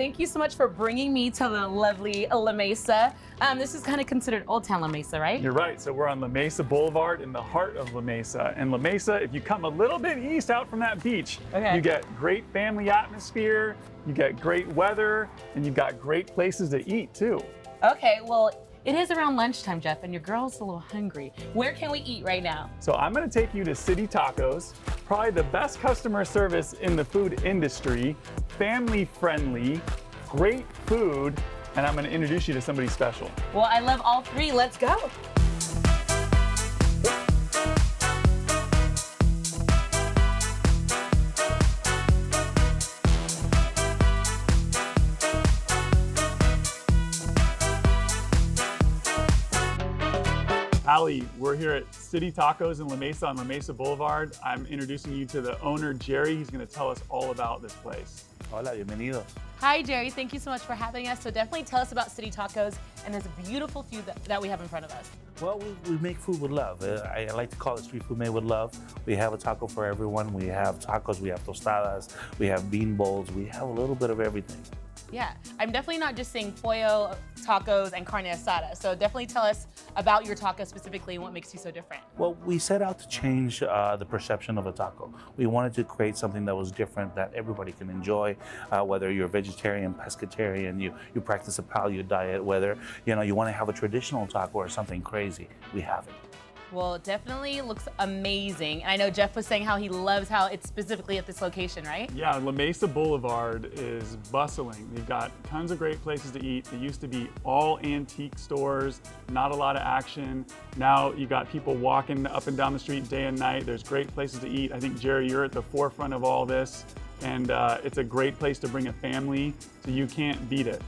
thank you so much for bringing me to the lovely La Mesa. This is kind of considered Old Town La Mesa, right? You're right. So we're on La Mesa Boulevard in the heart of La Mesa. And La Mesa, if you come a little bit east out from that beach, you get great family atmosphere, you get great weather, and you've got great places to eat too. Okay, well, it is around lunchtime, Jeff, and your girl's a little hungry. Where can we eat right now? So I'm gonna take you to City Tacos, probably the best customer service in the food industry, family friendly, great food, and I'm gonna introduce you to somebody special. Well, I love all three. Let's go. Ali, we're here at City Tacos in La Mesa on La Mesa Boulevard. I'm introducing you to the owner, Jerry. He's gonna tell us all about this place. Hola, bienvenidos. Hi, Jerry. Thank you so much for having us. So definitely tell us about City Tacos and this beautiful food that we have in front of us. Well, we make food with love. I like to call it street food made with love. We have a taco for everyone. We have tacos, we have tostadas, we have bean bowls. We have a little bit of everything. Yeah, I'm definitely not just saying pollo, tacos, and carne asada. So definitely tell us about your taco specifically and what makes you so different. Well, we set out to change the perception of a taco. We wanted to create something that was different that everybody can enjoy, whether you're vegetarian, pescatarian, you practice a paleo diet, whether you want to have a traditional taco or something crazy, we have it. Well, it definitely looks amazing. And I know Jeff was saying how he loves how it's specifically at this location, right? Yeah, La Mesa Boulevard is bustling. You've got tons of great places to eat. They used to be all antique stores, not a lot of action. Now you got people walking up and down the street day and night. There's great places to eat. I think, Jerry, you're at the forefront of all this. And it's a great place to bring a family, so you can't beat it.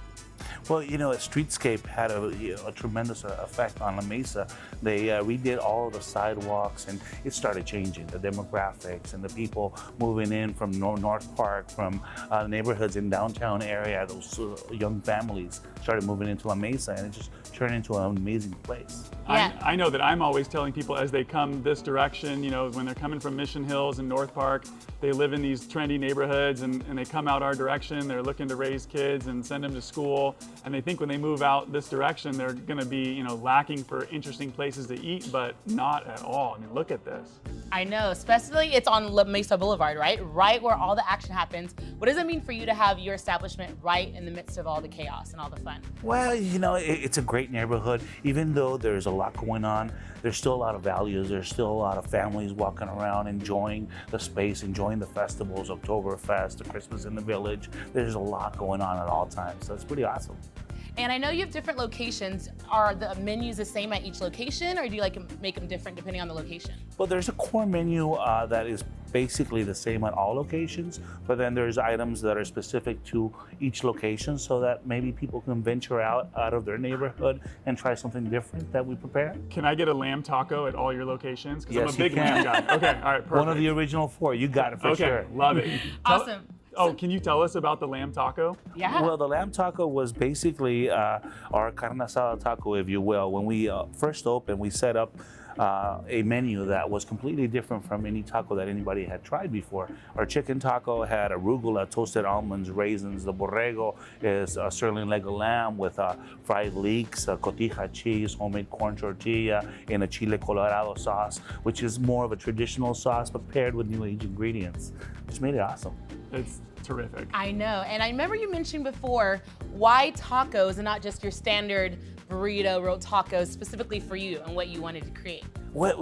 Well, Streetscape had a tremendous effect on La Mesa. They redid all of the sidewalks, and it started changing the demographics and the people moving in from North Park, from neighborhoods in downtown area. Those young families started moving into La Mesa, and it just turned into an amazing place. Yeah. I know that I'm always telling people as they come this direction, when they're coming from Mission Hills and North Park, they live in these trendy neighborhoods and they come out our direction, they're looking to raise kids and send them to school. And they think when they move out this direction, they're gonna be, lacking for interesting places to eat, but not at all. I mean, look at this. I know, especially it's on La Mesa Boulevard, right? Right where all the action happens. What does it mean for you to have your establishment right in the midst of all the chaos and all the fun? Well, it's a great neighborhood. Even though there's a lot going on, there's still a lot of values. There's still a lot of families walking around, enjoying the space, enjoying the festivals, Oktoberfest, the Christmas in the Village. There's a lot going on at all times, so it's pretty awesome. And I know you have different locations. Are the menus the same at each location, or do you make them different depending on the location? Well, there's a core menu that is basically the same at all locations, but then there's items that are specific to each location so that maybe people can venture out of their neighborhood and try something different that we prepare. Can I get a lamb taco at all your locations? Because Yes, I'm a big lamb guy. Okay, all right, perfect. One of the original four, you got it for sure. Okay, love it. Awesome. Can you tell us about the lamb taco? Yeah. Well, the lamb taco was basically our carne asada taco, if you will. When we first opened, we set up a menu that was completely different from any taco that anybody had tried before. Our chicken taco had arugula, toasted almonds, raisins. The borrego is a sirloin leg of lamb with fried leeks, cotija cheese, homemade corn tortilla, and a chile colorado sauce, which is more of a traditional sauce but paired with new age ingredients. Which made it awesome. It's terrific. I know, and I remember you mentioned before, why tacos and not just your standard burrito, rolled tacos, specifically for you and what you wanted to create? Well,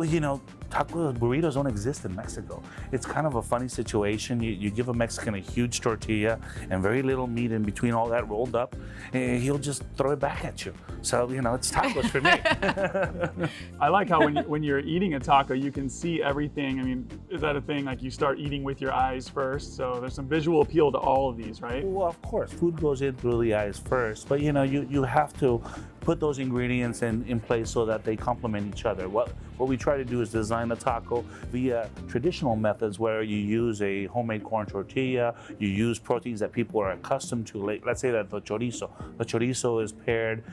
tacos, burritos don't exist in Mexico. It's kind of a funny situation. You give a Mexican a huge tortilla and very little meat in between all that rolled up, and he'll just throw it back at you. So, it's tacos for me. I like how when you're eating a taco, you can see everything. I mean, is that a thing? Like you start eating with your eyes first, so there's some visual appeal to all of these, right? Well, of course, food goes in through the eyes first, but you have to put those ingredients in place so that they complement each other. What we try to do is design a taco via traditional methods where you use a homemade corn tortilla, you use proteins that people are accustomed to. Like, let's say that the chorizo. The chorizo is paired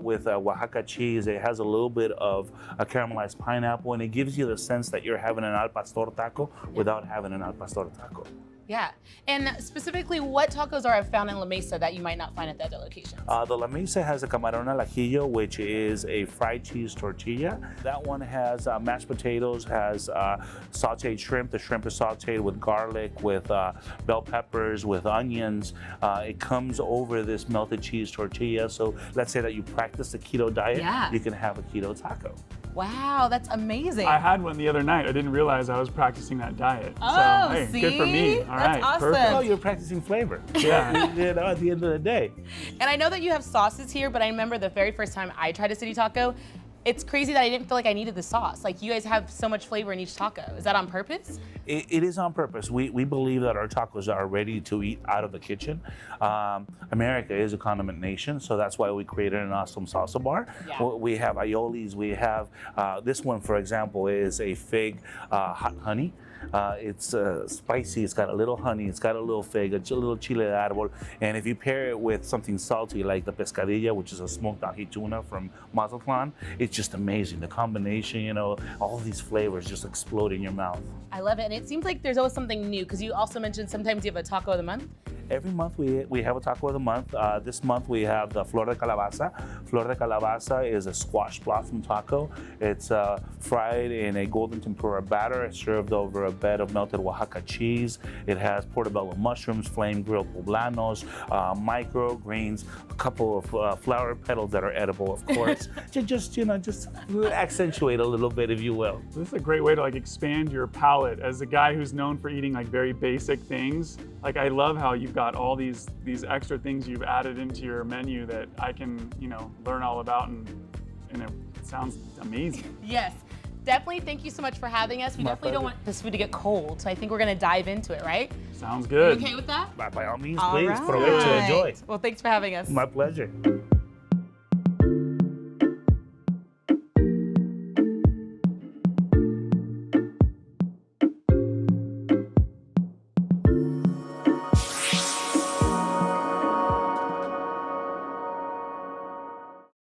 with Oaxaca cheese. It has a little bit of a caramelized pineapple, and it gives you the sense that you're having an al pastor taco without having an al pastor taco. Yeah. And specifically, what tacos are found in La Mesa that you might not find at the other locations? The La Mesa has a camarón al ajillo, which is a fried cheese tortilla. That one has mashed potatoes, has sauteed shrimp. The shrimp is sauteed with garlic, with bell peppers, with onions. It comes over this melted cheese tortilla. So let's say that you practice the keto diet, Yeah. you can have a keto taco. Wow, that's amazing. I had one the other night. I didn't realize I was practicing that diet. Oh, so, hey, see? good for me. All That's right, awesome. perfect. Oh, you're practicing flavor. Yeah. You know, at the end of the day. And I know that you have sauces here, but I remember the very first time I tried a city taco, it's crazy that I didn't feel like I needed the sauce. Like, you guys have so much flavor in each taco. Is that on purpose? It is on purpose. We believe that our tacos are ready to eat out of the kitchen. America is a condiment nation, so that's why we created an awesome salsa bar. Yeah. We have aiolis. We have this one, for example, is a fig hot honey. It's spicy, it's got a little honey, it's got a little fig, a little chile de árbol, and if you pair it with something salty like the pescadilla, which is a smoked ají tuna from Mazatlan, it's just amazing. The combination, you know, all these flavors just explode in your mouth. I love it. And it seems like there's always something new, because you also mentioned sometimes you have a taco of the month. Every month we have a taco of the month. This month we have the Flor de Calabaza. Flor de Calabaza is a squash blossom taco. It's fried in a golden tempura batter. It's served over a bed of melted Oaxaca cheese. It has portobello mushrooms, flame grilled poblanos, microgreens, a couple of flower petals that are edible, of course. just accentuate a little bit, if you will. This is a great way to like expand your palate. As a guy who's known for eating like very basic things, like I love how you've got all these extra things you've added into your menu that I can, learn all about, and it sounds amazing. Yes. Definitely, thank you so much for having us. We My definitely don't pleasure. want this food to get cold, so I think we're gonna dive into it, right? Sounds You good. okay with that? By all means, All please, right. provecho, enjoy. Well, thanks for having us. My pleasure.